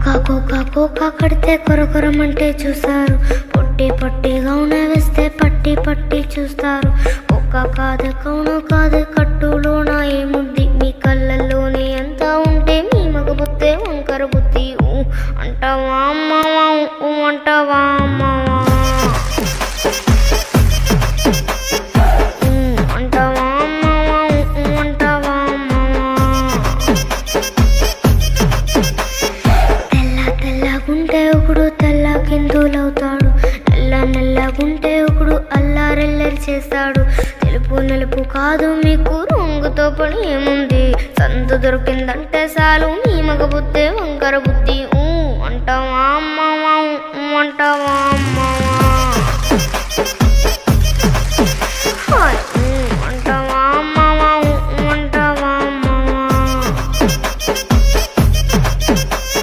Cocoa కడితే కొరకొరమంటే చూస్తారు. పొట్టి పొట్టిగా వేస్తే పట్టి పట్టి చూస్తారు. కోకా కాదు కౌను కాదు కట్టులోన ఏముంది మీ కళ్ళల్లోనే ఎంత ఉంటే మీ మగ బుద్ధే వంకర బుద్ధి. అంటావా అమ్మవా అంటావా అమ్మవా అంటావా అమ్మవా అంటావా అమ్మవా. తెల్లగుంటే ఒకడు తెల్ల కిందులవుతాడు. నల్లగుంటే ఒకడు అల్లారెల్లరి చేస్తాడు. తెలుపు నలుపు కాదు మీకు రంగుతో పని ఏముంది. సందు దొరికిందంటే చాలు మీ మగ బుద్ధే వంకర బుద్ధి.